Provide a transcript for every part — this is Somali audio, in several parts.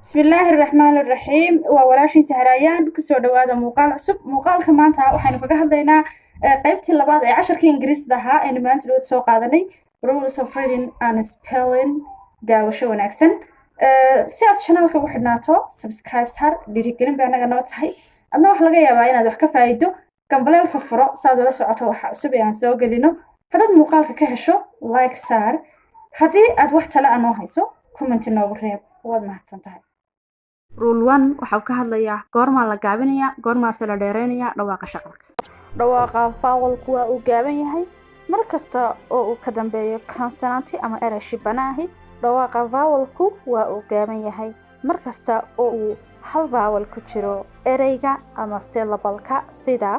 بسم الله الرحمن الرحيم ووراشين سهرايان كسو دوادا موقال عصب موقال كمان تها وحين فقه هدينا قيبتي اللباد اي 10 انجليز دها ان maanta loo soo qaadanay rules of reading and spelling daawasho wanaagsan si aad channelka u xidhnaato subscribe har dhiirigelin baa naga noo tahay adna wax laga yaabaa inaad wax ka faa'iido gambaleelka furo saad ula socoto waxa cusub ee aan soo gelino haddaad muuqaalka ka hesho like saar haddii aad wax tale anoo hayso comment noogu reeb waad mahadsan tahay rule 1 waxa ka hadlayaa goorma la gaabinaya goorma la dheereynaya dhawaaqa shaqalka dhawaaqa vowelku waa uu gaaban yahay mar kasta oo uu ka dambeeyo consonant ama eray shibanahi dhawaaqa vowelku waa uu gaaban yahay mar kasta oo uu hal vowel ku jiro erayga ama syllable-ka sida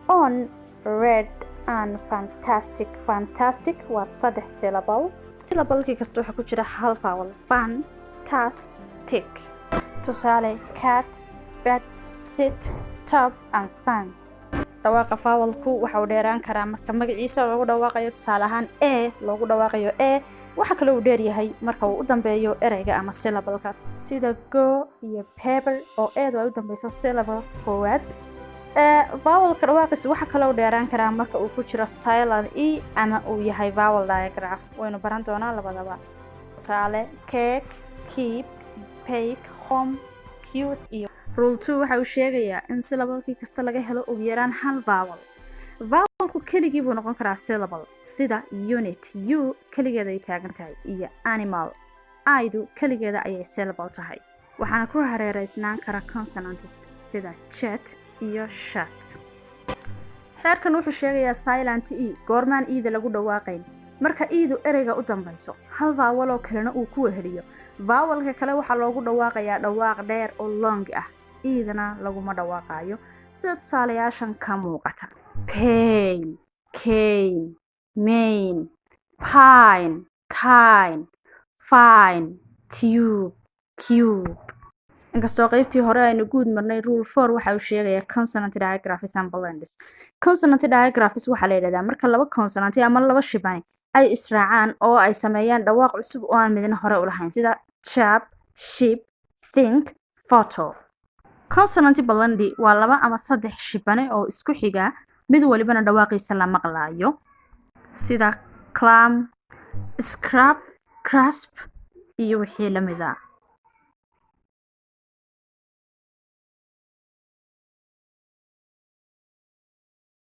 on, red and fantastic waa 3 syllable-kii kasta waxa ku jira hal vowel fantastic tusaale cat, bed, sit, tub and sun dhawaaqa vowelku waxa uu dheeraan karaa marka magaciisa lagu dhawaaqayo tusaale ahaan a lagu dhawaaqayo a waxa kale uu dheer yahay marka uu u dambeeyo erayga ama syllable-ka sida go iyo paper oo eedu ay u dambeyso syllable koowaad vowelka dhawaaqiisa waxa kale uu dheeraan karaa marka uu ku jiro silent e ama uu yahay vowel digraph waynu baran doonaa labadaba tusaale cake, keep, bake, home, cute iyo rule 2 waxa uu sheegayaa in syllable-kii kasta laga helo ugu yaraan hal vowel vowelku keligii buu noqon karaa syllable sida unit u keligeeda ay taagan tahay iyo animal aidu keligeeda ayay syllable tahay waxaana ku hareereysnaan kara consonants sida chat iyo shut xeerkan wuxuu sheegayaa silent e goormaan eeda lagu dhawaaqayn marka eedu ereyga u dambayso hal vowel oo kalena uu ku weheliyo vowelka kale waxa loogu dhawaaqayaa dhawaaq dheer oo long ah eedana laguma dhawaaqayo sida tusaalayaashan ka muuqata pain, cane, main, pine, tine, fine, tube, cube inkastoo qaybtii hore aynu guud marnay rule 4 waxa uu sheegayaa consonant digraphs and blends consonant digraphs waxa la yiraahdaa marka laba consonant ama laba shibane ay israacaan oo ay sameeyaan dhawaaq cusub oo aan midna hore u lahayn sida chap, sheep, think, photo consonant blend waa laba ama saddex shibane oo isku xiga mid walibana dhawaaqiisa la maqlaayo sida clam, scrap, grasp iyo wixii la mid ah